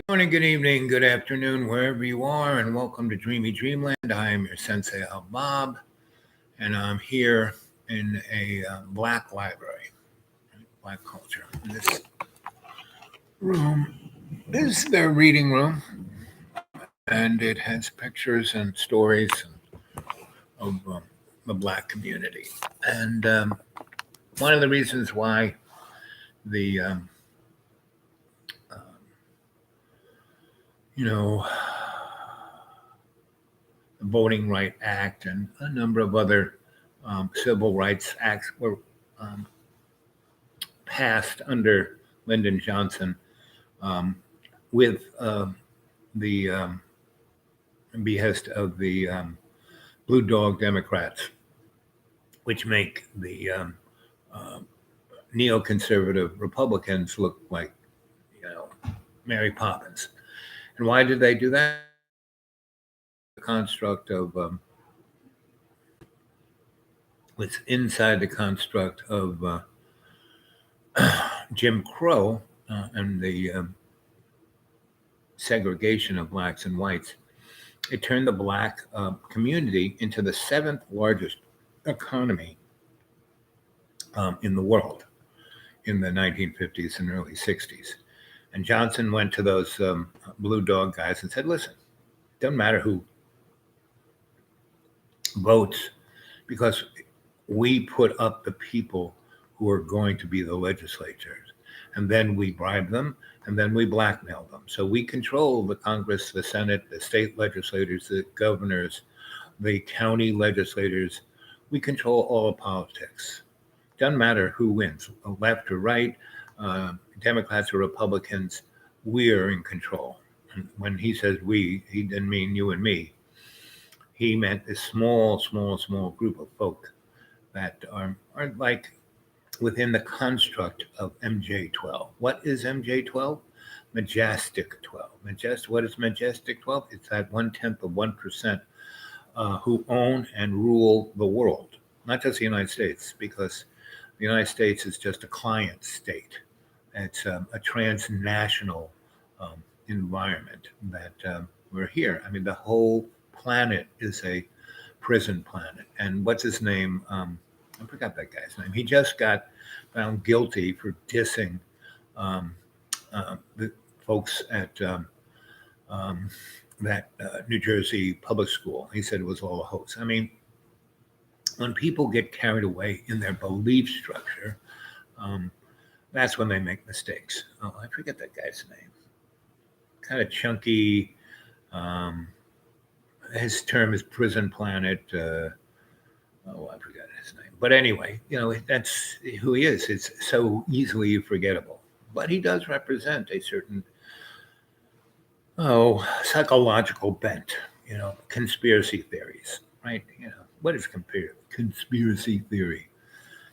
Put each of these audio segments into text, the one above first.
Morning, good evening, good afternoon, wherever you are, and welcome to Dreamy Dreamland. I am your sensei, Al Bob, and I'm here in a black library, black culture. And this room is their reading room, and it has pictures and stories of the black community. And one of the reasons why the, you know, the Voting Right Act and a number of other civil rights acts were um, passed under Lyndon Johnson um, with the behest of the Blue Dog Democrats, which make the uh, neoconservative Republicans look like, Mary Poppins. And why did they do that? The construct of what's inside the construct of Jim Crow and the segregation of blacks and whites. It turned the black community into the seventh largest economy in the world in the 1950s and early 60s. And Johnson went to those blue dog guys and said, listen, doesn't matter who votes, because we put up the people who are going to be the legislators. And then we bribe them, and then we blackmail them. So we control the Congress, the Senate, the state legislators, the governors, the county legislators. We control all of politics. Doesn't matter who wins, left or right, Democrats or Republicans, we're in control. And when he says we, he didn't mean you and me. He meant this small group of folk that are like within the construct of mj12. What is mj12? Majestic 12. What is majestic 12? It's that 1/10 of 1% who own and rule the world, not just the United States, because the United States is just a client state. It's a transnational environment that we're here. I mean, the whole planet is a prison planet. And what's his name? I forgot that guy's name. He just got found guilty for dissing the folks at that New Jersey public school. He said it was all a hoax. I mean, when people get carried away in their belief structure, that's when they make mistakes. Oh, I forget that guy's name. Kind of chunky. His term is prison planet. I forgot his name. But anyway, that's who he is. It's so easily forgettable. But he does represent a certain, psychological bent, conspiracy theories, right? What is conspiracy theory?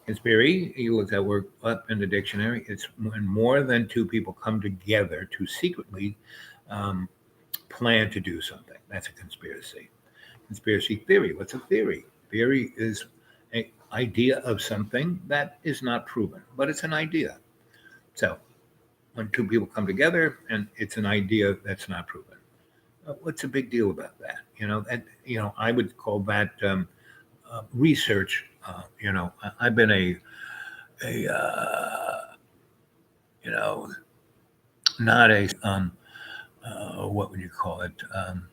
Conspiracy, you look that word up in the dictionary, it's when more than two people come together to secretly plan to do something. That's a conspiracy. Conspiracy theory. What's a theory? Theory is an idea of something that is not proven, but it's an idea. So when two people come together and it's an idea that's not proven, what's the big deal about that? I would call that research. I've been not a what would you call it?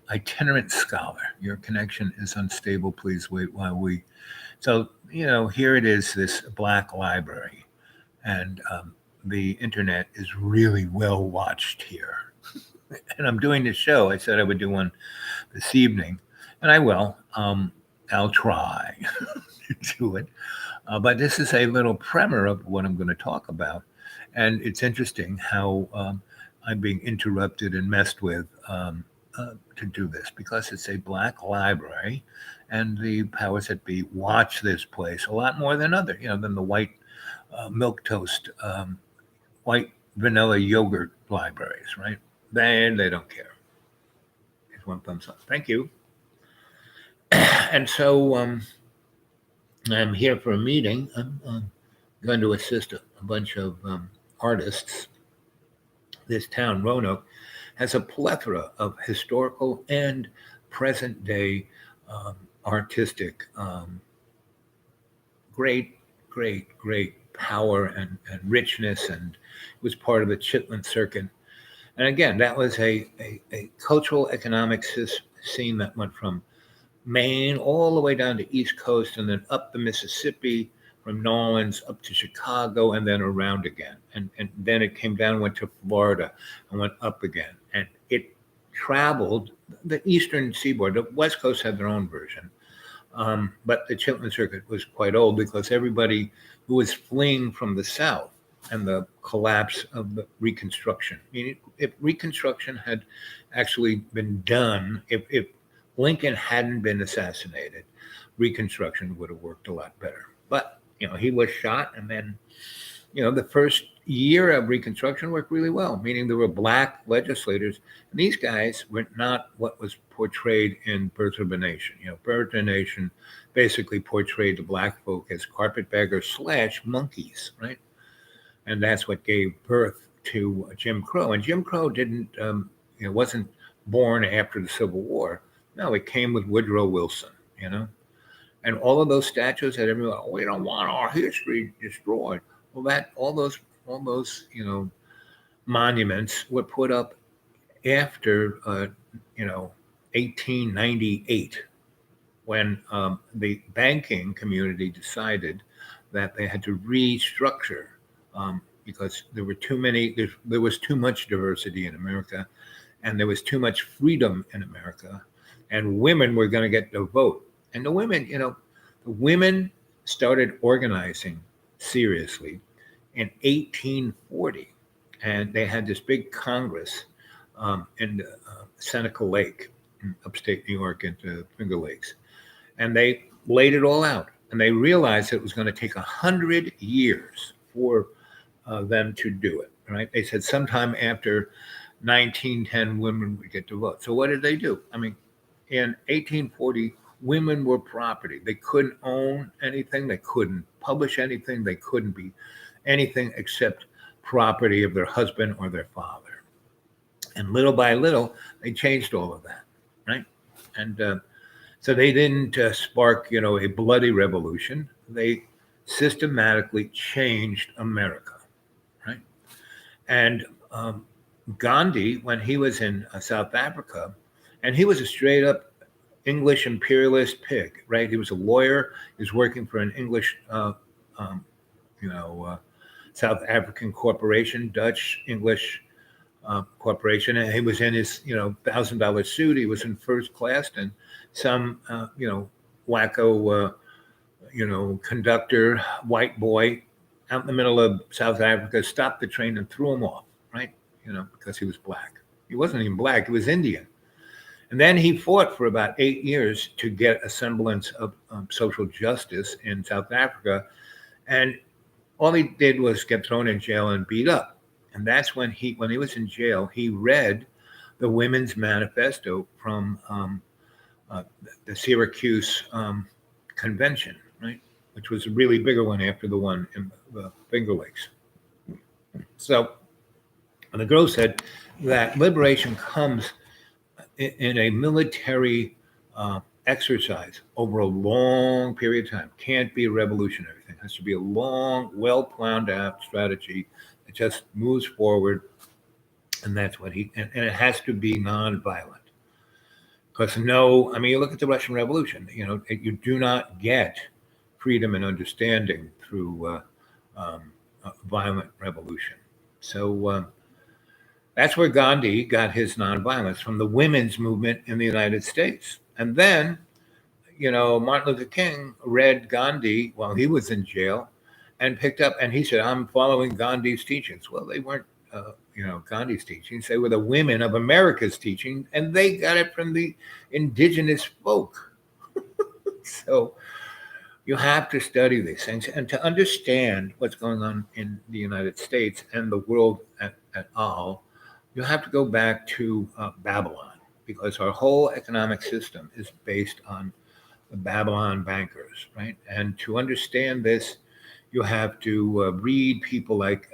Itinerant scholar. Your connection is unstable. Please wait while we. So, here it is, this black library, and the internet is really well watched here. And I'm doing this show. I said I would do one this evening, and I will. I'll try to do it. But this is a little primer of what I'm going to talk about. And it's interesting how I'm being interrupted and messed with to do this, because it's a black library, and the powers that be watch this place a lot more than than the white milk toast, white vanilla yogurt libraries, right? They don't care. Here's one thumbs up. Thank you. And so I'm here for a meeting. I'm going to assist a bunch of artists. This town, Roanoke, has a plethora of historical and present day artistic great, great power and richness, and it was part of the Chitlin Circuit. And again, that was a cultural economic scene that went from Maine all the way down to East Coast and then up the Mississippi from New Orleans up to Chicago and then around again. And then it came down, went to Florida and went up again. And it traveled the eastern seaboard. The West Coast had their own version. But the Chitlin Circuit was quite old because everybody who was fleeing from the South and the collapse of the Reconstruction. I mean, if Reconstruction had actually been done, if Lincoln hadn't been assassinated, Reconstruction would have worked a lot better. But, he was shot, and then, the first year of Reconstruction worked really well, meaning there were black legislators, and these guys were not what was portrayed in Birth of a Nation. Birth of a Nation basically portrayed the black folk as carpetbaggers / monkeys, right? And that's what gave birth to Jim Crow. And Jim Crow didn't, wasn't born after the Civil War. No, it came with Woodrow Wilson, and all of those statues that everyone, we don't want our history destroyed. Well, all those monuments were put up after 1898, when the banking community decided that they had to restructure because there were there was too much diversity in America, and there was too much freedom in America, and women were going to get the vote. And the women started organizing seriously in 1840, and they had this big Congress in Seneca Lake, in upstate New York, into Finger Lakes, and they laid it all out. And they realized it was going to take 100 years for them to do it. Right? They said sometime after 1910, women would get to vote. So what did they do? I mean, in 1840, women were property. They couldn't own anything. They couldn't publish anything. They couldn't be anything except property of their husband or their father. And little by little, they changed all of that, right? And so they didn't spark, a bloody revolution. They systematically changed America, right? And Gandhi, when he was in South Africa, and he was a straight up English imperialist pig, right? He was a lawyer. He was working for an English, South African corporation, Dutch English corporation, and he was in his, $1,000 suit. He was in first class, and some, wacko, conductor, white boy, out in the middle of South Africa, stopped the train and threw him off, right? Because he was black. He wasn't even black. He was Indian. And then he fought for about 8 years to get a semblance of social justice in South Africa. And all he did was get thrown in jail and beat up. And that's when he was in jail, he read the Women's Manifesto from the Syracuse Convention, right? Which was a really bigger one after the one in the Finger Lakes. So the girl said that liberation comes in a military exercise over a long period of time. Can't be a revolutionary thing. It has to be a long, well-planned out strategy that just moves forward. And that's what and it has to be nonviolent. Because you look at the Russian Revolution, you do not get freedom and understanding through a violent revolution. So that's where Gandhi got his nonviolence, from the women's movement in the United States. And then, Martin Luther King read Gandhi while he was in jail and picked up, and he said, I'm following Gandhi's teachings. Well, they weren't, Gandhi's teachings. They were the women of America's teaching, and they got it from the indigenous folk. So you have to study these things, and to understand what's going on in the United States and the world at all, you have to go back to Babylon, because our whole economic system is based on the Babylon bankers, right? And to understand this, you have to read people like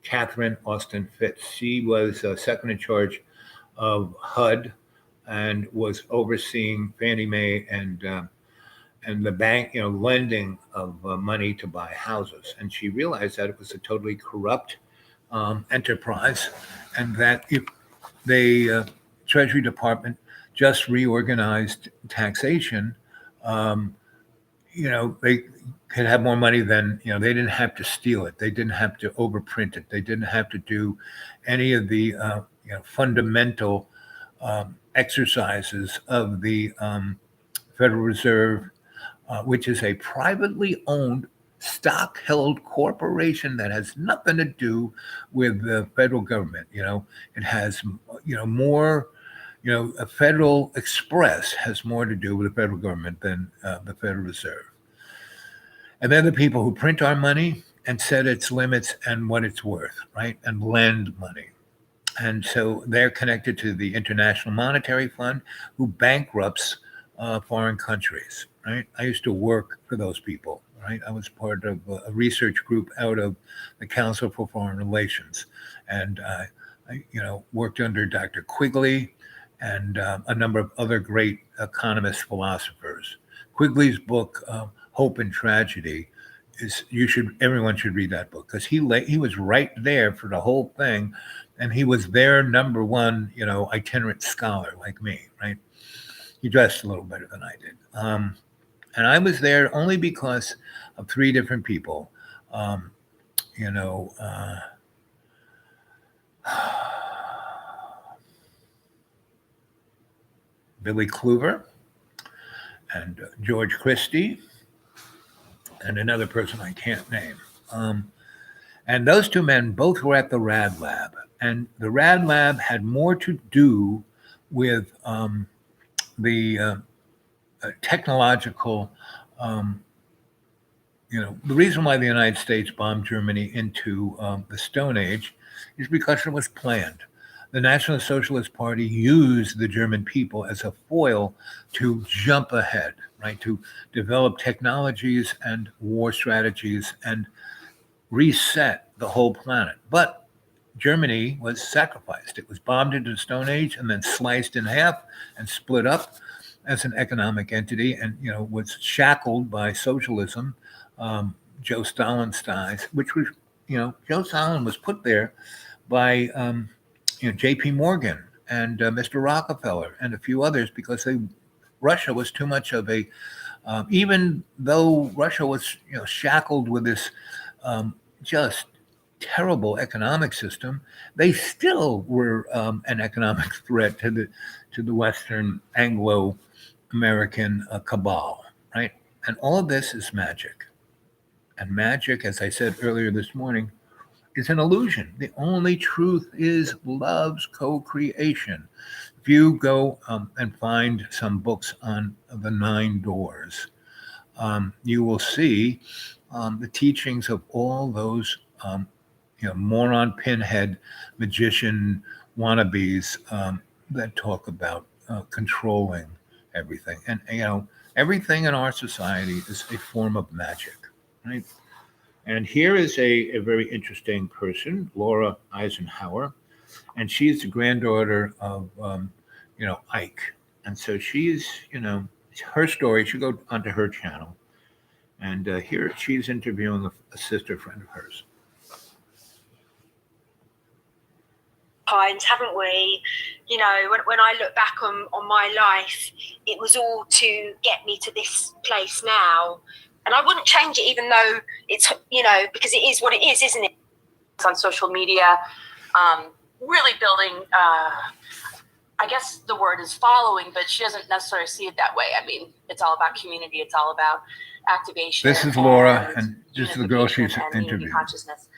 Catherine Austin Fitz. She was second in charge of HUD and was overseeing Fannie Mae and the bank, lending of money to buy houses. And she realized that it was a totally corrupt enterprise, and that if the Treasury Department just reorganized taxation, um, they could have more money than, they didn't have to steal it. They didn't have to overprint it. They didn't have to do any of the, fundamental exercises of the Federal Reserve, which is a privately owned stock held corporation that has nothing to do with the federal government. It has, more, a Federal Express has more to do with the federal government than the Federal Reserve. And they're the people who print our money and set its limits and what it's worth, right? And lend money. And so they're connected to the International Monetary Fund, who bankrupts foreign countries, right? I used to work for those people, right? I was part of a research group out of the Council for Foreign Relations. And I worked under Dr. Quigley and a number of other great economist philosophers. Quigley's book, Hope and Tragedy, everyone should read that book, because he was right there for the whole thing, and he was their number one, itinerant scholar like me, right? He dressed a little better than I did, and I was there only because of three different people, Billy Kluver and George Christie, and another person I can't name. And those two men both were at the Rad Lab. And the Rad Lab had more to do with the technological, the reason why the United States bombed Germany into the Stone Age is because it was planned. The National Socialist Party used the German people as a foil to jump ahead, right? To develop technologies and war strategies and reset the whole planet. But Germany was sacrificed. It was bombed into the Stone Age and then sliced in half and split up as an economic entity, and was shackled by socialism. Joe Stalin's ties, which was, Joe Stalin was put there by J.P. Morgan and Mr. Rockefeller and a few others, because Russia was too much of a, even though Russia was shackled with this just terrible economic system, they still were an economic threat to the Western Anglo-American cabal, right? And all of this is magic. And magic, as I said earlier this morning, is an illusion. The only truth is love's co-creation. If you go and find some books on the 9 doors, you will see the teachings of all those moron pinhead magician wannabes that talk about controlling everything. And everything in our society is a form of magic, right? And here is a very interesting person, Laura Eisenhower, and she's the granddaughter of Ike. And so she's, her story, you should go onto her channel. And here she's interviewing a sister friend of hers. Times, haven't we? When I look back on my life, it was all to get me to this place now. And I wouldn't change it, even though it's, because it is what it is, isn't it? On social media, really building, I guess the word is following, but she doesn't necessarily see it that way. I mean, it's all about community. It's all about activation. This is Laura, and this is the girl she's interviewing. Consciousness.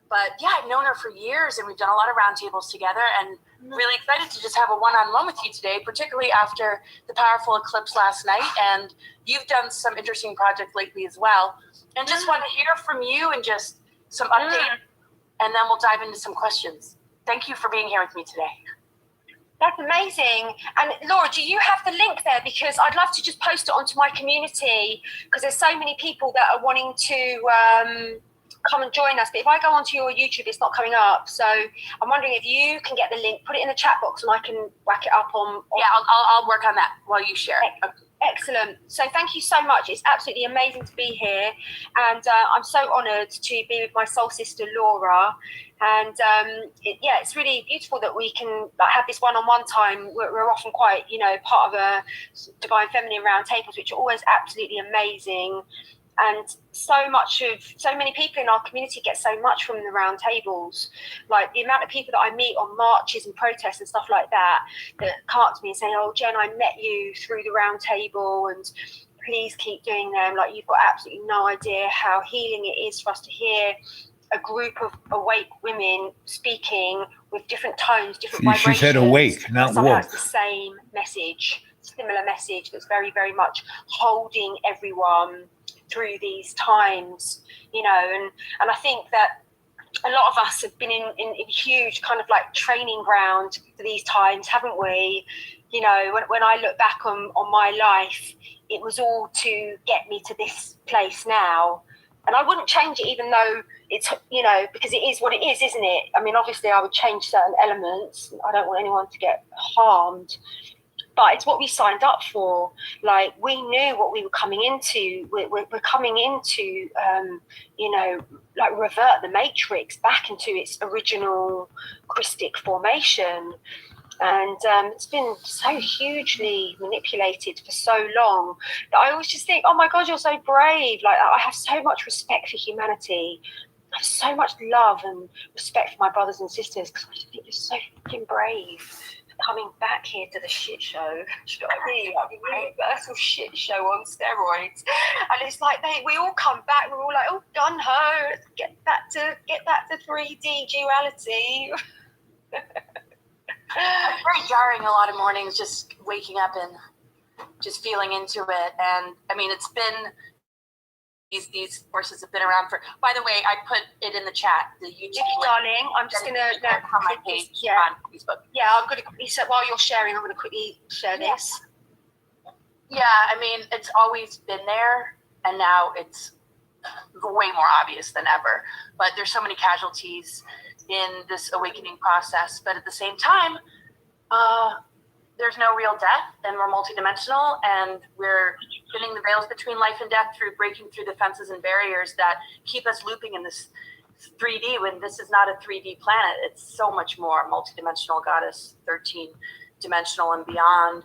But yeah, I've known her for years, and we've done a lot of roundtables together, and really excited to just have a one-on-one with you today, particularly after the powerful eclipse last night. And you've done some interesting projects lately as well. And just want to hear from you and just some updates, and then we'll dive into some questions. Thank you for being here with me today. That's amazing. And Laura, do you have the link there? Because I'd love to just post it onto my community, because there's so many people that are wanting to come and join us. But if I go onto your YouTube, it's not coming up. So I'm wondering if you can get the link, put it in the chat box, and I can whack it up on. Yeah, I'll work on that while you share. Excellent. So thank you so much. It's absolutely amazing to be here, and I'm so honoured to be with my soul sister Laura. And it's really beautiful that we can have this one-on-one time. We're often quite, part of a Divine Feminine roundtables, which are always absolutely amazing. And so many people in our community get so much from the round tables. Like the amount of people that I meet on marches and protests and stuff like that come up to me and say, "Oh, Jen, I met you through the round table, and please keep doing them. Like, you've got absolutely no idea how healing it is for us to hear a group of awake women speaking with different tones, different vibrations." She said awake, not somehow woke. it's the same message, similar message that's very, very much holding everyone through these times, and I think that a lot of us have been in a huge kind of training ground for these times, haven't we? When I look back on my life, it was all to get me to this place now. And I wouldn't change it, even though it's, because it is what it is, isn't it? I mean, obviously I would change certain elements. I don't want anyone to get harmed. But it's what we signed up for. Like, we knew what we were coming into. We're coming into, revert the matrix back into its original crystic formation. And it's been so hugely manipulated for so long that I always just think, oh my God, you're so brave. Like, I have so much respect for humanity. I have so much love and respect for my brothers and sisters, because I just think you're so fucking brave. Coming back here to the shit show, do you know what I mean? Like, a universal shit show on steroids, and it's like we all come back. We're all like, oh, gun ho, let's get back to 3D duality. It's very jarring a lot of mornings, just waking up and just feeling into it. And I mean, it's been these courses have been around for. By the way, I put it in the chat. The YouTube link, darling. I'm just gonna on my page on Facebook. Yeah, I'm gonna quickly. So while you're sharing, I'm gonna quickly share this. Yeah, I mean, it's always been there, and now it's way more obvious than ever. But there's so many casualties in this awakening process. But at the same time, there's no real death, and we're multidimensional, and we're thinning the veils between life and death through breaking through the fences and barriers that keep us looping in this 3D when this is not a 3D planet. It's so much more multidimensional, goddess, 13-dimensional and beyond,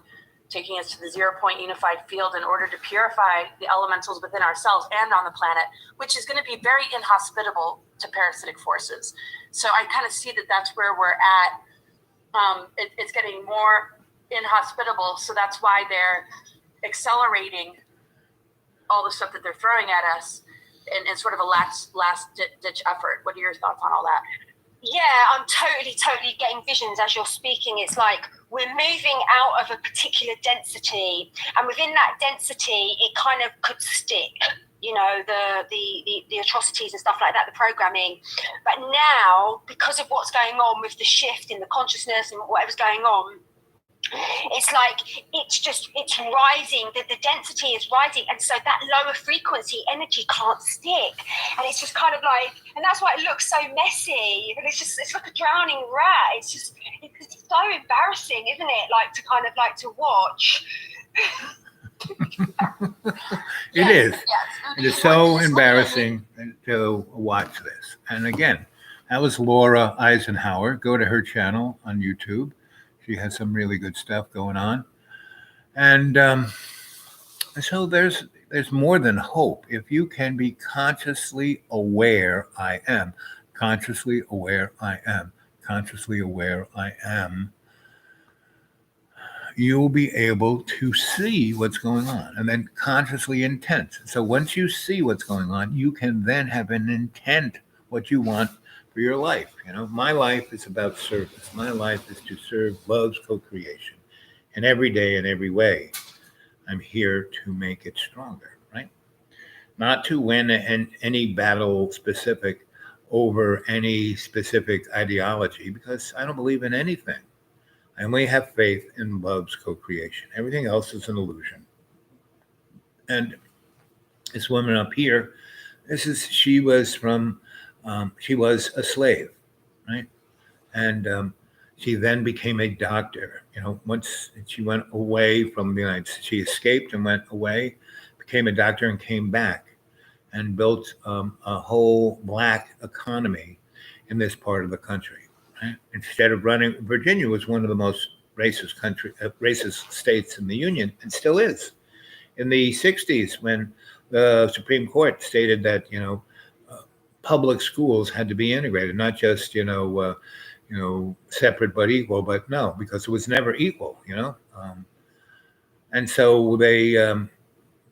taking us to the 0-point unified field in order to purify the elementals within ourselves and on the planet, which is going to be very inhospitable to parasitic forces. So I kind of see that that's where we're at. It's getting more inhospitable, so that's why they're accelerating all the stuff that they're throwing at us in sort of a last ditch effort. What are your thoughts on all that? Yeah, I'm totally getting visions as you're speaking. It's like we're moving out of a particular density, and within that density, it kind of could stick. The atrocities and stuff like that, the programming. But now, because of what's going on with the shift in the consciousness and whatever's going on, it's like it's rising, the density is rising, and so that lower frequency energy can't stick, and it's just kind of like, and that's why it looks so messy, and it's like a drowning rat. It's so embarrassing, isn't it, to watch. It is. Yes. It is so embarrassing to watch this. And again, that was Laura Eisenhower. Go to her channel on YouTube. She has some really good stuff going on. And so there's more than hope. If you can be consciously aware, I am, consciously aware, I am, consciously aware, I am, you will be able to see what's going on, and then consciously intent. So once you see what's going on, you can then have an intent, what you want for your life. My life is about service. My life is to serve love's co-creation. And every day, in every way, I'm here to make it stronger, right? Not to win any battle specific over any specific ideology, because I don't believe in anything. I only have faith in love's co-creation. Everything else is an illusion. And this woman up here She was she was a slave, right? And she then became a doctor. Once she went away from the United States, she escaped and went away, became a doctor, and came back and built a whole black economy in this part of the country. Right? Instead of running, Virginia was one of the most racist states in the Union, and still is. In the '60s, when the Supreme Court stated that public schools had to be integrated, not just separate but equal, but no, because it was never equal. And so they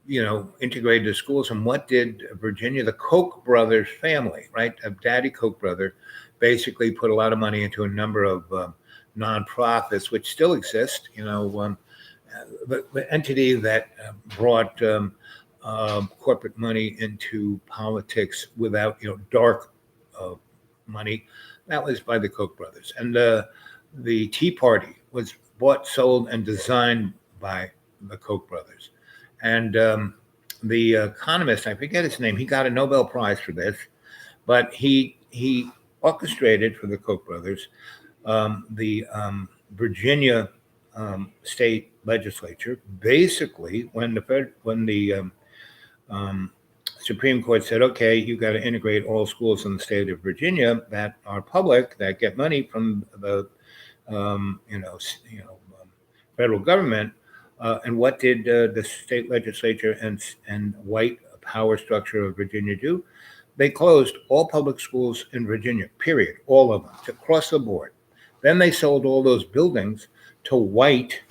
integrated the schools. And what did Virginia, the Koch brothers family, right? Daddy Koch brother, basically put a lot of money into a number of nonprofits, which still exist. The entity that brought corporate money into politics without, dark money, that was by the Koch brothers. And the Tea Party was bought, sold, and designed by the Koch brothers. And the economist, I forget his name, he got a Nobel Prize for this, but he orchestrated for the Koch brothers the Virginia state legislature. Basically, when the Supreme Court said, "Okay, you got to integrate all schools in the state of Virginia that are public, that get money from the federal government." And what did the state legislature and white power structure of Virginia do? They closed all public schools in Virginia, period, all of them, across the board. Then they sold all those buildings to white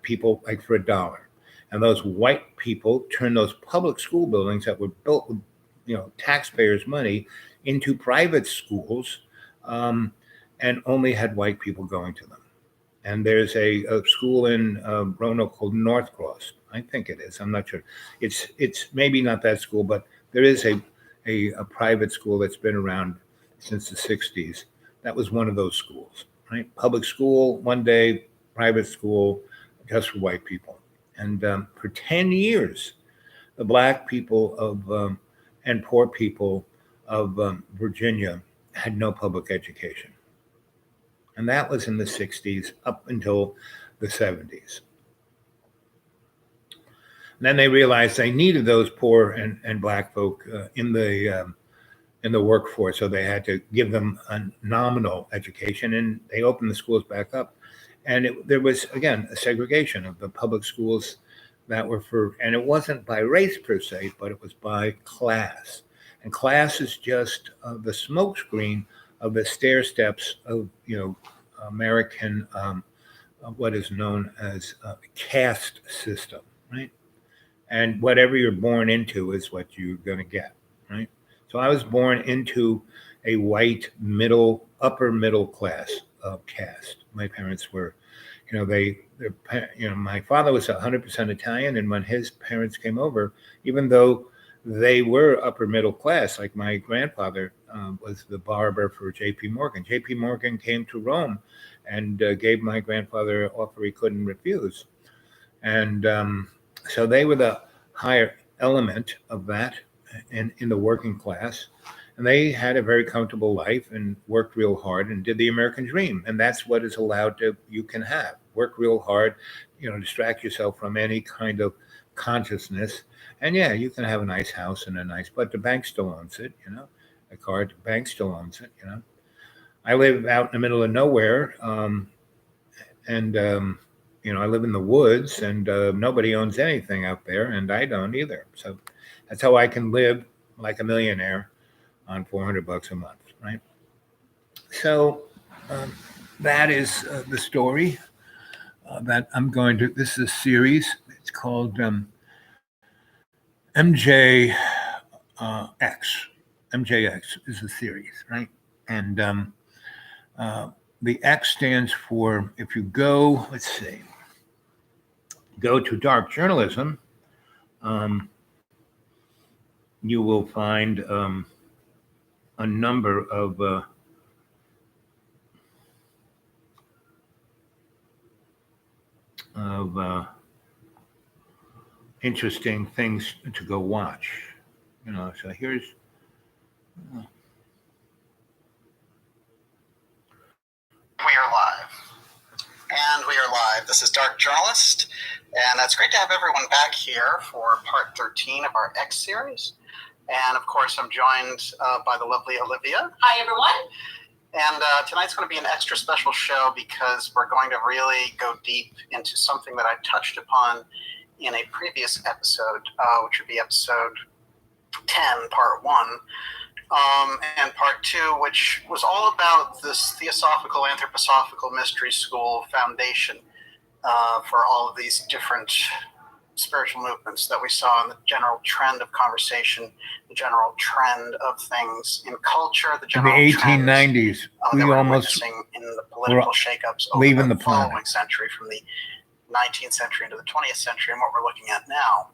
people, like for $1. And those white people turned those public school buildings that were built with taxpayers' money into private schools, and only had white people going to them. And there's a school in Roanoke called North Cross. I think it is. I'm not sure. It's maybe not that school, but there is a private school that's been around since the '60s. That was one of those schools, right? Public school one day, private school just for white people. And for 10 years, the black people of and poor people of Virginia had no public education. And that was in the '60s up until the '70s. And then they realized they needed those poor and black folk in the workforce, so they had to give them a nominal education, and they opened the schools back up. And there was, again, a segregation of the public schools that were and it wasn't by race per se, but it was by class. And class is just the smokescreen of the stair steps of, American, what is known as a caste system, right? And whatever you're born into is what you're going to get, right? So I was born into a white upper middle class caste. My parents were, my father was 100% Italian, and when his parents came over, even though they were upper middle class, like my grandfather was the barber for J.P. Morgan. J.P. Morgan came to Rome and gave my grandfather an offer he couldn't refuse. And so they were the higher element of that in the working class. And they had a very comfortable life and worked real hard and did the American dream. And that's what is allowed you can have. Work real hard, distract yourself from any kind of consciousness. And yeah, you can have a nice house and but the bank still owns it, the car, the bank still owns it, I live out in the middle of nowhere. And I live in the woods, and nobody owns anything out there, and I don't either. So that's how I can live like a millionaire on $400 a month, right? So that is the story that I'm going to. This is a series. It's called MJX. MJX is a series, right? And the X stands for, if you go, let's see, go to dark journalism, you will find a number of interesting things to go watch. So here's. We are live. And we are live. This is Dark Journalist, and it's great to have everyone back here for part 13 of our X series. And of course, I'm joined by the lovely Olivia. Hi, everyone. And tonight's going to be an extra special show because we're going to really go deep into something that I touched upon in a previous episode, which would be episode 10, part 1. And part 2, which was all about this theosophical, anthroposophical mystery school foundation for all of these different spiritual movements that we saw in the general trend of conversation, the general trend of things in culture, the In the general 1890s, we we're almost witnessing in the political shakeups over leaving the following planet. century, from the 19th century into the 20th century, and what we're looking at now.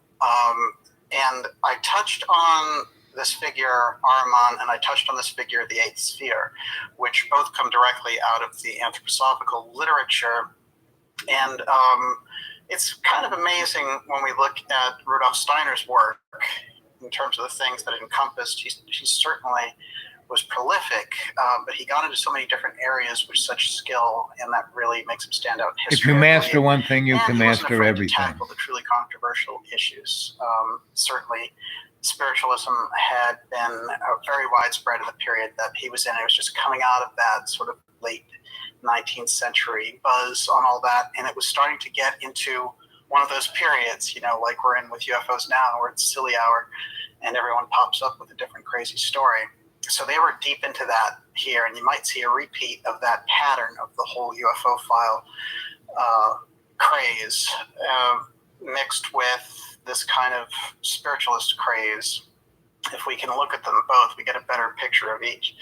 And I touched on this figure, Ahriman, and I touched on this figure, the Eighth Sphere, which both come directly out of the anthroposophical literature. And it's kind of amazing when we look at Rudolf Steiner's work in terms of the things that it encompassed. He certainly was prolific, but he got into so many different areas with such skill, and that really makes him stand out in history. If you master one thing, you can he wasn't master afraid everything. to tackle the truly controversial issues. Certainly, spiritualism had been very widespread in the period that he was in. It was just coming out of that sort of late 19th century buzz on all that, and it was starting to get into one of those periods, like we're in with UFOs now, where it's silly hour, and everyone pops up with a different crazy story. So they were deep into that here, and you might see a repeat of that pattern of the whole UFO file craze mixed with this kind of spiritualist craze. If we can look at them both, we get a better picture of each.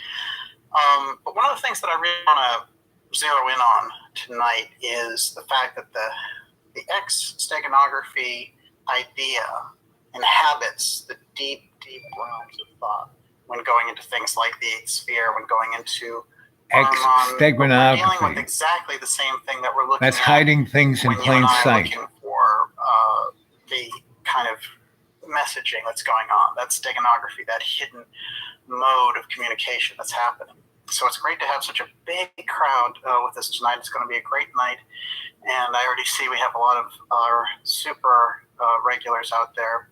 But one of the things that I really want to zero in on tonight is the fact that the X steganography idea inhabits the deep, deep realms of thought when going into things like the Eighth Sphere, when going into X we're dealing with steganography. exactly the same thing that we're looking That's at hiding things in when you plain and I are sight. looking for the kind of messaging that's going on, that steganography, that hidden mode of communication that's happening. So it's great to have such a big crowd with us tonight. It's going to be a great night, and I already see we have a lot of our super regulars out there,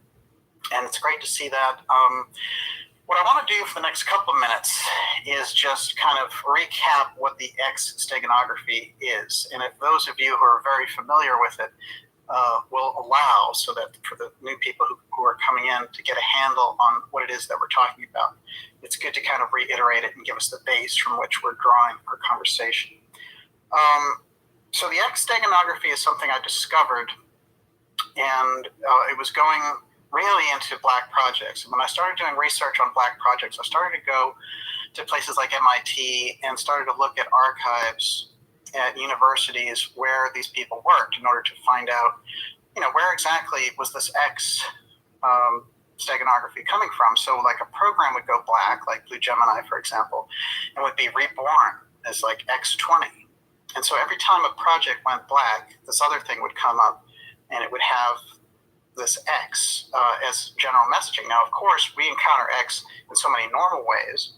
and it's great to see that. What I want to do for the next couple of minutes is just kind of recap what the X steganography is. And if those of you who are very familiar with it will allow, so that for the new people who are coming in to get a handle on what it is that we're talking about, it's good to kind of reiterate it and give us the base from which we're drawing our conversation. So the X steganography is something I discovered, and it was going really into black projects. And when I started doing research on black projects, I started to go to places like MIT and started to look at archives at universities where these people worked in order to find out, where exactly was this X steganography coming from. So like a program would go black, like Blue Gemini, for example, and would be reborn as like X20. And so every time a project went black, this other thing would come up, and it would have this X as general messaging. Now, of course, we encounter X in so many normal ways.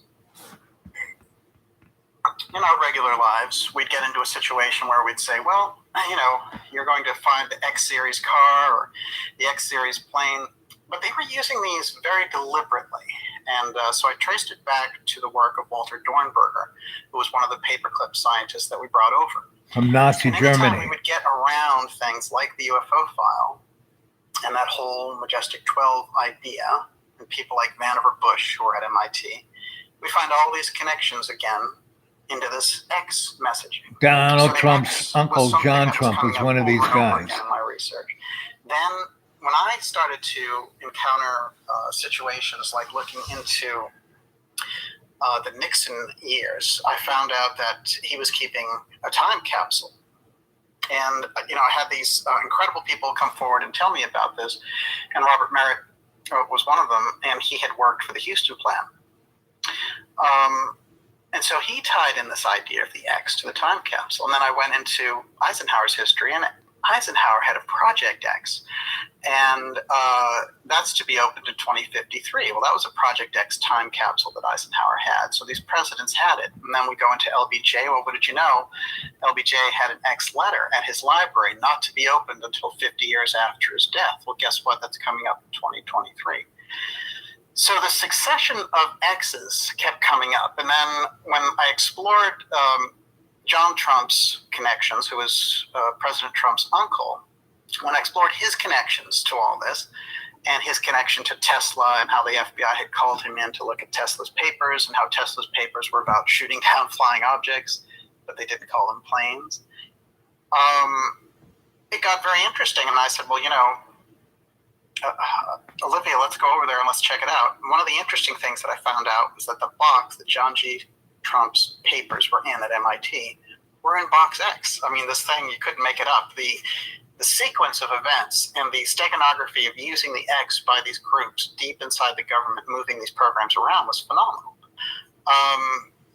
In our regular lives, we'd get into a situation where we'd say, well, you're going to find the X series car or the X series plane, but they were using these very deliberately. And so I traced it back to the work of Walter Dornberger, who was one of the paperclip scientists that we brought over. From Nazi and anytime Germany. we would get around things like the UFO file and that whole Majestic 12 idea, and people like Vannevar Bush, who were at MIT, we find all these connections again into this X messaging. Donald So the Trump's X uncle, was something John that was Trump, coming was up one of these over and over guys. again in my research. Then when I started to encounter situations like looking into the Nixon years, I found out that he was keeping a time capsule. And, I had these incredible people come forward and tell me about this. And Robert Merritt was one of them, and he had worked for the Houston plan. And so he tied in this idea of the X to the time capsule. And then I went into Eisenhower's history, and Eisenhower had a Project X, and that's to be opened in 2053. Well, that was a Project X time capsule that Eisenhower had. So these presidents had it. And then we go into LBJ. Well, what did you know? LBJ had an X letter at his library not to be opened until 50 years after his death. Well, guess what? That's coming up in 2023. So the succession of X's kept coming up. And then when I explored John Trump's connections, who was President Trump's uncle, when I explored his connections to all this and his connection to Tesla and how the FBI had called him in to look at Tesla's papers and how Tesla's papers were about shooting down flying objects, but they didn't call them planes, it got very interesting. And I said, well, Olivia, let's go over there and let's check it out. And one of the interesting things that I found out was that the box that John G. Trump's papers were in at MIT were in box X. I mean, this thing, you couldn't make it up. The sequence of events and the steganography of using the X by these groups deep inside the government, moving these programs around, was phenomenal.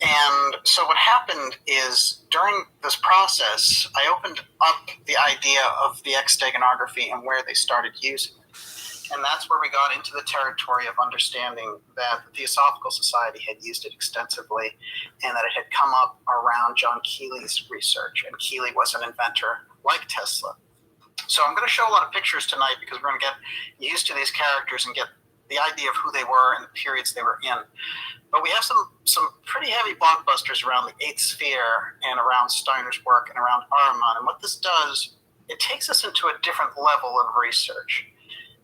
And so what happened is during this process, I opened up the idea of the X steganography and where they started using it. And that's where we got into the territory of understanding that the Theosophical Society had used it extensively and that it had come up around John Keely's research. And Keely was an inventor like Tesla. So I'm going to show a lot of pictures tonight because we're going to get used to these characters and get the idea of who they were and the periods they were in. But we have some pretty heavy blockbusters around the Eighth Sphere and around Steiner's work and around Ahriman. And what this does, it takes us into a different level of research.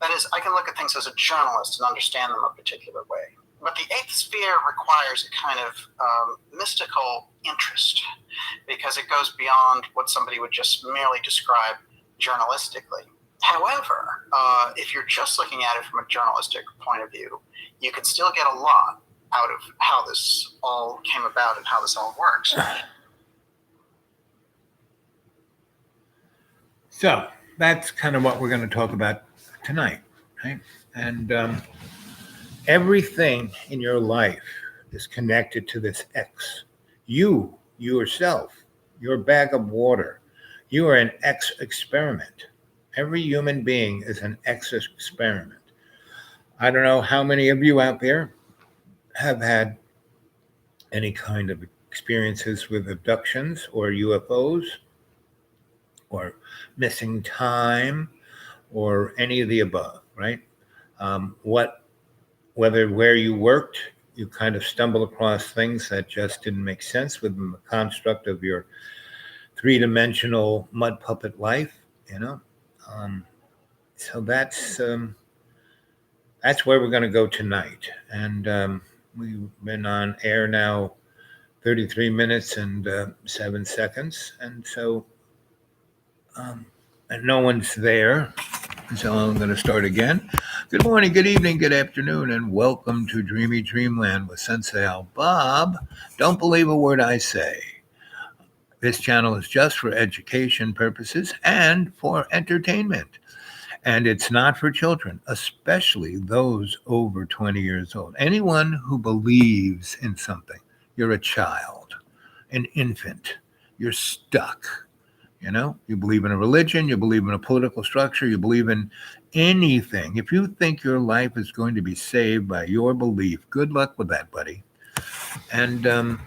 That is, I can look at things as a journalist and understand them a particular way. But the Eighth Sphere requires a kind of mystical interest because it goes beyond what somebody would just merely describe journalistically. However, if you're just looking at it from a journalistic point of view, you can still get a lot out of how this all came about and how this all works. So that's kind of what we're going to talk about tonight, right? And everything in your life is connected to this X. You yourself, your bag of water, you are an X experiment. Every human being is an X experiment. I don't know how many of you out there have had any kind of experiences with abductions or UFOs or missing time or any of the above, right? Whether where you worked, you kind of stumble across things that just didn't make sense within the construct of your three-dimensional mud puppet life, So that's where we're going to go tonight. And we've been on air now 33 minutes and 7 seconds. And so and no one's there. So I'm going to start again. Good morning, good evening, good afternoon, and welcome to Dreamy Dreamland with Sensei Al Bob. Don't believe a word I say. This channel is just for education purposes and for entertainment. And it's not for children, especially those over 20 years old. Anyone who believes in something, you're a child, an infant, you're stuck. You believe in a religion, you believe in a political structure, you believe in anything. If you think your life is going to be saved by your belief, good luck with that, buddy. And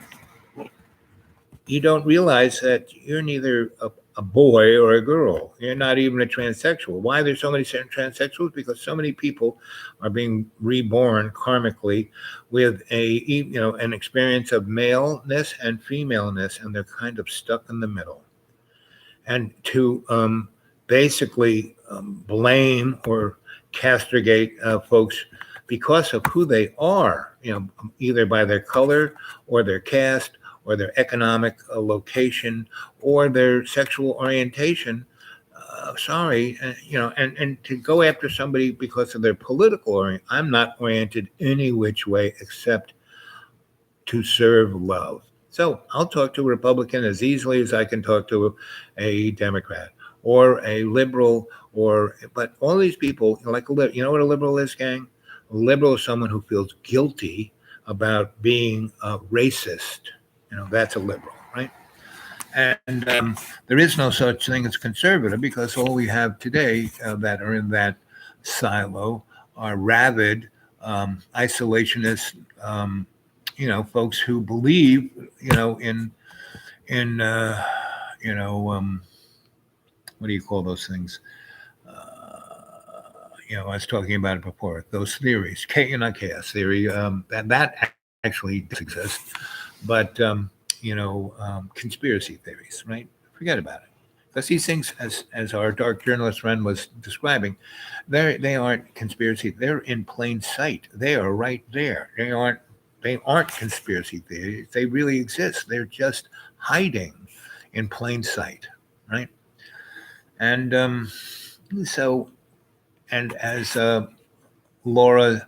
you don't realize that you're neither a boy or a girl. You're not even a transsexual. Why there's so many transsexuals? Because so many people are being reborn karmically with an experience of maleness and femaleness, and they're kind of stuck in the middle. And to basically blame or castigate folks because of who they are, either by their color or their caste or their economic location or their sexual orientation. And to go after somebody because of their political orientation. I'm not oriented any which way except to serve love. So I'll talk to a Republican as easily as I can talk to a Democrat or a liberal, but all these people, what a liberal is, gang? A liberal is someone who feels guilty about being racist. That's a liberal, right? And there is no such thing as conservative because all we have today that are in that silo are rabid isolationist, folks who believe, in what do you call those things? I was talking about it before. Those theories, not chaos theory, that actually does exist, but conspiracy theories, right? Forget about it. Because these things, as our dark journalist friend was describing, they aren't conspiracy. They're in plain sight. They are right there. They aren't conspiracy theories. They really exist. They're just hiding in plain sight, right? And so, and as Laura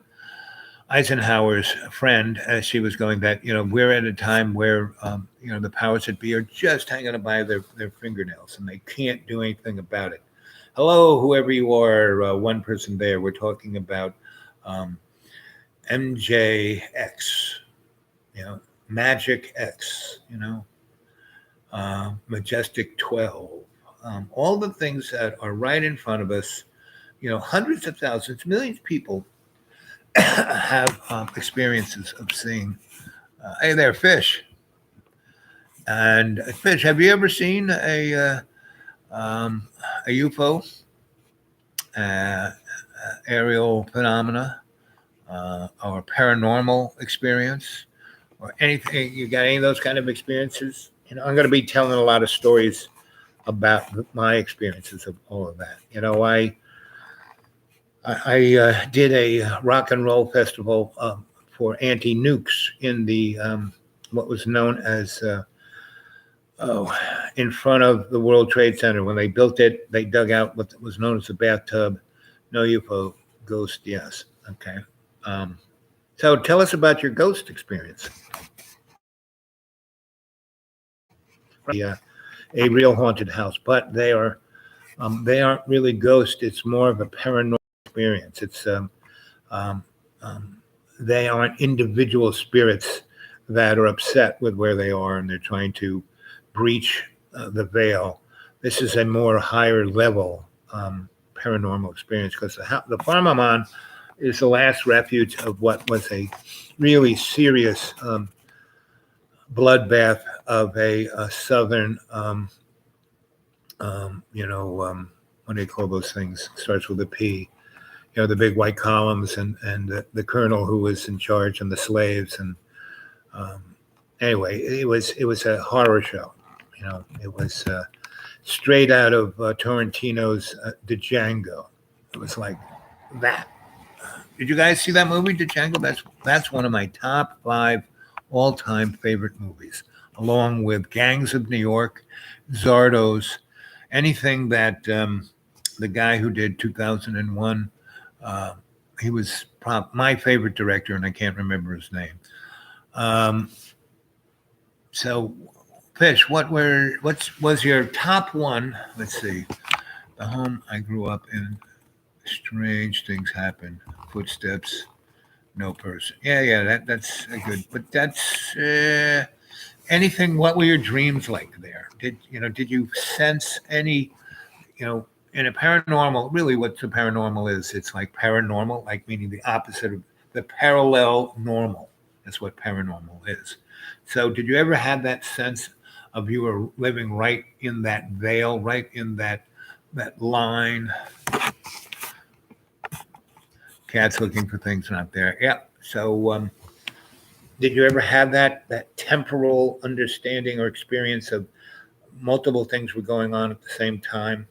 Eisenhower's friend, as she was going, that we're at a time where the powers that be are just hanging by their fingernails, and they can't do anything about it. Hello, whoever you are, one person there. We're talking about MJX, Magic X, Majestic 12, all the things that are right in front of us. Hundreds of thousands, millions of people have experiences of seeing, hey there, fish. And fish, have you ever seen a UFO, uh, aerial phenomena, or paranormal experience, or anything? You got any of those kind of experiences? I'm going to be telling a lot of stories about my experiences of all of that. I did a rock and roll festival for anti-nukes in the what was known as in front of the World Trade Center. When they built it, they dug out what was known as a bathtub. No UFO, ghost, yes. Okay. So tell us about your ghost experience. A real haunted house, but they aren't really ghosts. It's more of a paranormal experience. It's they aren't individual spirits that are upset with where they are and they're trying to breach the veil. This is a more higher level paranormal experience because the farm I'm on is the last refuge of what was a really serious bloodbath of a southern, what do you call those things? Starts with a P. The big white columns and the colonel who was in charge and the slaves. And anyway, it was a horror show. It was straight out of Tarantino's Django. It was like that. Did you guys see that movie, Django? That's one of my top 5 all-time favorite movies, along with Gangs of New York, Zardos, anything that the guy who did 2001. He was my favorite director, and I can't remember his name. So, Fish, what was your top one? Let's see. The home I grew up in. Strange things happen. Footsteps. No person. Yeah. That's a good. But that's anything. What were your dreams like there? Did you sense any? In a paranormal, really, what the paranormal is? It's like paranormal, like meaning the opposite of the parallel normal. That's what paranormal is. So, did you ever have that sense of you were living right in that veil, right in that line? Cat's looking for things not there. Yeah. So, did you ever have that temporal understanding or experience of multiple things were going on at the same time?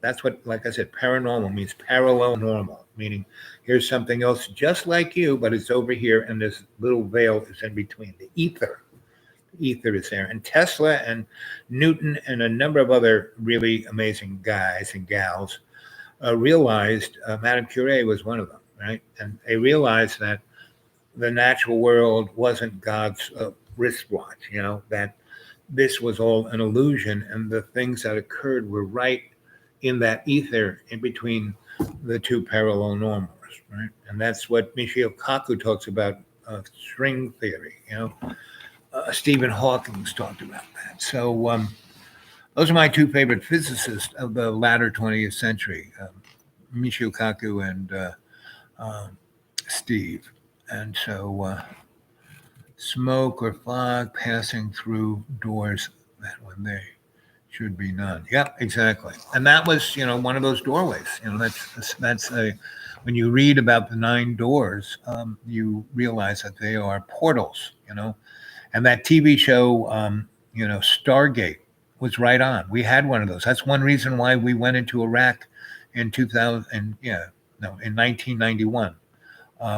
That's what, like I said, paranormal means parallel normal, meaning here's something else just like you, but it's over here, and this little veil is in between. The ether is there. And Tesla and Newton and a number of other really amazing guys and gals realized, Madame Curie was one of them, right? And they realized that the natural world wasn't God's wristwatch, that this was all an illusion, and the things that occurred were right in that ether in between the two parallel normals, right? And that's what Michio Kaku talks about, string theory, Stephen Hawking talked about that. So those are my two favorite physicists of the latter 20th century, Michio Kaku and Steve. And so smoke or fog passing through doors that when they should be none. Yep, exactly. And that was, one of those doorways. That's a when you read about the 9 doors, you realize that they are portals. And that TV show, Stargate was right on. We had one of those. That's one reason why we went into Iraq in 2000. In 1991,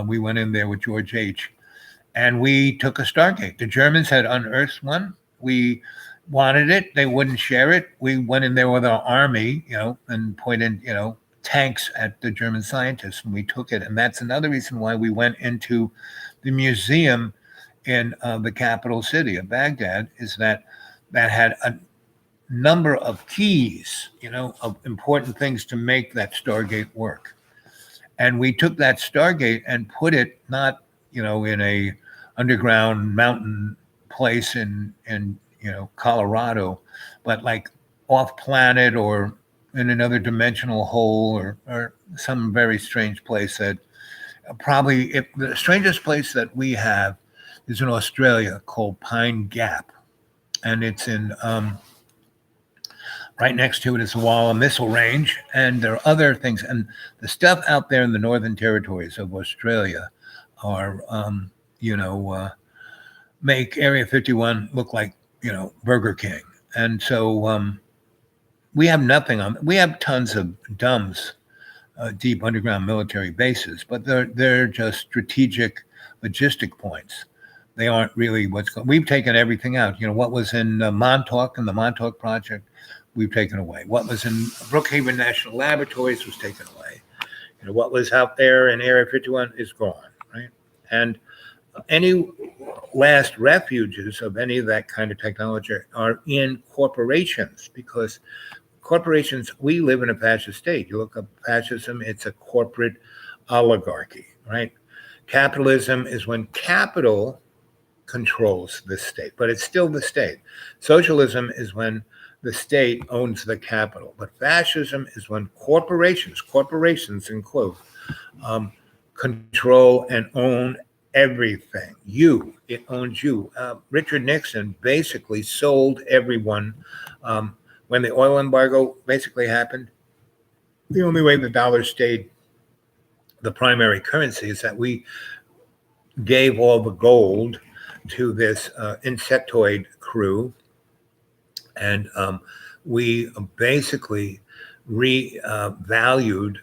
we went in there with George H. And we took a Stargate. The Germans had unearthed one. We wanted it. They wouldn't share it. We went in there with our army, and pointed, tanks at the German scientists, and we took it. And that's another reason why we went into the museum in the capital city of Baghdad, is that had a number of keys, of important things to make that Stargate work. And we took that Stargate and put it not, in a underground mountain place in Colorado, but like off planet or in another dimensional hole or some very strange place that probably, if the strangest place that we have is in Australia called Pine Gap, and it's in right next to it is the Walla Missile Range, and there are other things. And the stuff out there in the Northern Territories of Australia are, make Area 51 look like, Burger King. And so we have nothing on. We have tons of DUMBs, deep underground military bases, but they're just strategic logistic points. They aren't really what's going. We've taken everything out. What was in Montauk and the Montauk Project, we've taken away. What was in Brookhaven National Laboratories was taken away. What was out there in Area 51 is gone, right? And any last refuges of any of that kind of technology are in corporations, because corporations, we live in a fascist state. You look up fascism, it's a corporate oligarchy, right? Capitalism is when capital controls the state, but it's still the state. Socialism is when the state owns the capital, but fascism is when corporations in quote, control and own everything. It owns you. Richard Nixon basically sold everyone. When the oil embargo basically happened, the only way the dollar stayed the primary currency is that we gave all the gold to this insectoid crew, and we basically revalued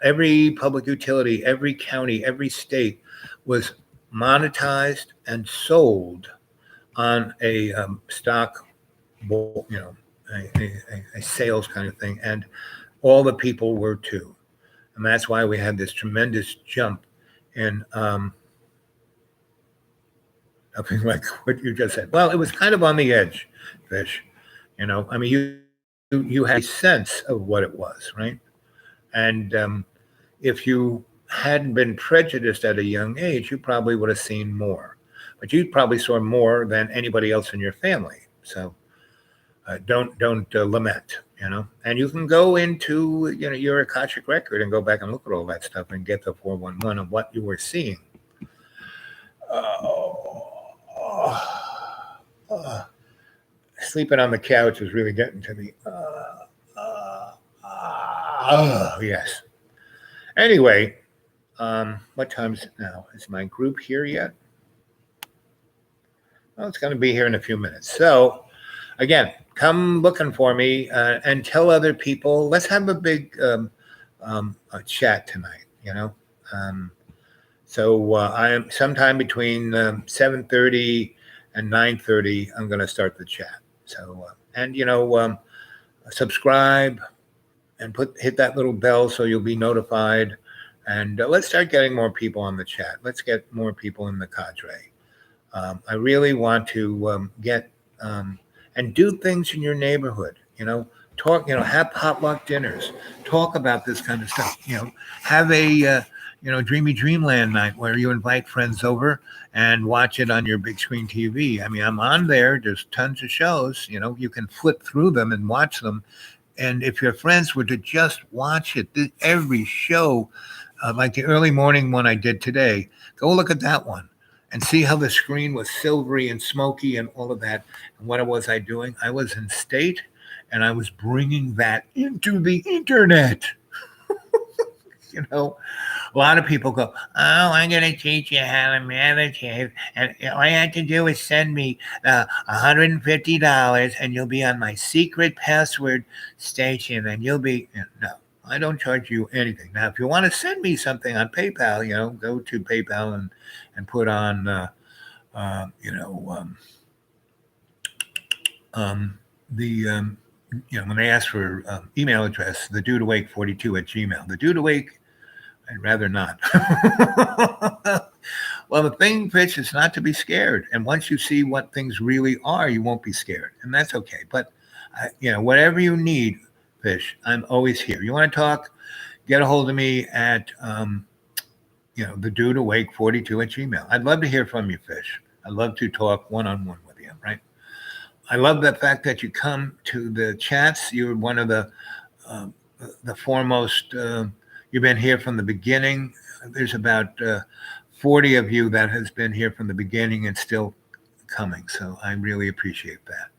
every public utility, every county, every state was monetized and sold on a stock, a sales kind of thing, and all the people were too. And that's why we had this tremendous jump in nothing like what you just said. Well, it was kind of on the edge, Fish. I mean, you had a sense of what it was, right? And if you hadn't been prejudiced at a young age, you probably would have seen more. But you probably saw more than anybody else in your family. So don't lament, And you can go into your Akashic record and go back and look at all that stuff and get the 411 of what you were seeing. Sleeping on the couch is really getting to me. Yes. Anyway, what time is it now? Is my group here yet? Well, it's going to be here in a few minutes. So, again, come looking for me and tell other people. Let's have a big chat tonight, So I am sometime between 7:30 and 9:30. I'm going to start the chat. So subscribe and hit that little bell so you'll be notified. And let's start getting more people on the chat. Let's get more people in the cadre. I really want to get and do things in your neighborhood. Talk. Have potluck dinners. Talk about this kind of stuff. Have a Dreamy Dreamland night where you invite friends over and watch it on your big screen TV. I mean, I'm on there. There's tons of shows. You can flip through them and watch them. And if your friends were to just watch it, every show, like the early morning one I did today, go look at that one and see how the screen was silvery and smoky and all of that. And what was I doing? I was in state and I was bringing that into the internet. A lot of people go, "Oh, I'm going to teach you how to meditate. And all you have to do is send me $150 and you'll be on my secret password station and you'll be," no, I don't charge you anything. Now, if you want to send me something on PayPal, go to PayPal and put on, when they ask for email address, the dude awake 42 at Gmail. The dude awake, I'd rather not. Well, the thing, Fitch, is not to be scared. And once you see what things really are, you won't be scared. And that's okay. But, whatever you need, Fish, I'm always here. You want to talk, get a hold of me at, the dude awake 42 at Gmail. I'd love to hear from you, Fish. I'd love to talk one-on-one with you, right? I love the fact that you come to the chats. You're one of the foremost. You've been here from the beginning. There's about 40 of you that has been here from the beginning and still coming. So I really appreciate that.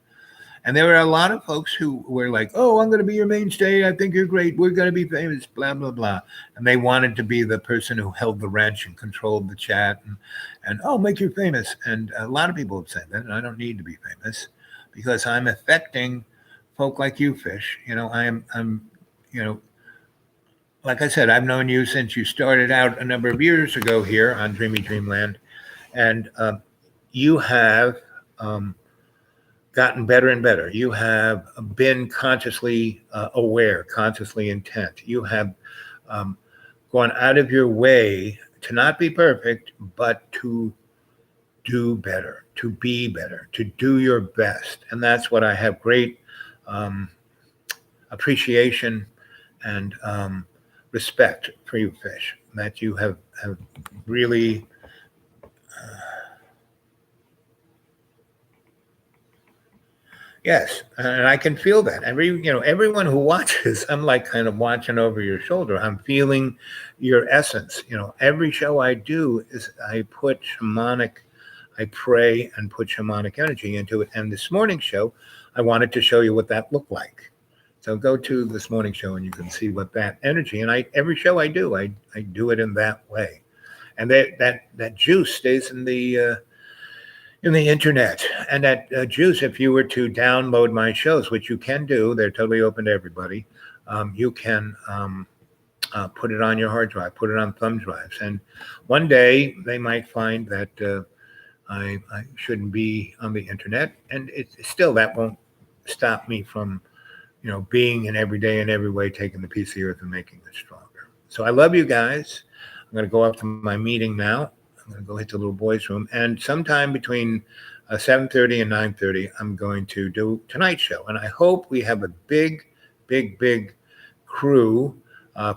And there were a lot of folks who were like, "Oh, I'm going to be your mainstay. I think you're great. We're going to be famous, blah, blah, blah." And they wanted to be the person who held the wrench and controlled the chat and "Oh, make you famous." And a lot of people have said that. And I don't need to be famous because I'm affecting folk like you, Fish. I'm like I said, I've known you since you started out a number of years ago here on Dreamy Dreamland, and you have gotten better and better. You have been consciously aware, consciously intent. You have gone out of your way to not be perfect, but to do better, to be better, to do your best. And that's what I have great appreciation and respect for you, Fish, that you have really yes, and I can feel that. Everyone who watches, I'm like kind of watching over your shoulder. I'm feeling your essence. Every show I do is I pray and put shamanic energy into it. And this morning show, I wanted to show you what that looked like. So go to this morning show and you can see what that energy, and every show I do, I do it in that way. And that juice stays in the internet. And that juice, if you were to download my shows, which you can do, they're totally open to everybody. You can put it on your hard drive, put it on thumb drives. And one day they might find that I shouldn't be on the internet. And that won't stop me from being in every day in every way, taking the piece of the earth and making it stronger. So I love you guys. I'm going to go up to my meeting now. I'm going to go hit the little boys' room. And sometime between 7:30 and 9:30, I'm going to do tonight's show. And I hope we have a big, big, big crew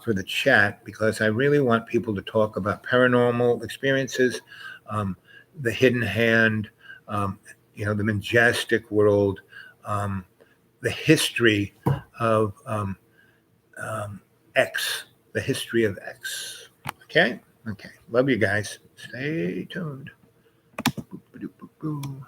for the chat, because I really want people to talk about paranormal experiences, the hidden hand, the majestic world, the history of X, the history of X. Okay. Love you guys. Stay tuned. Boop, boop, boop, boop.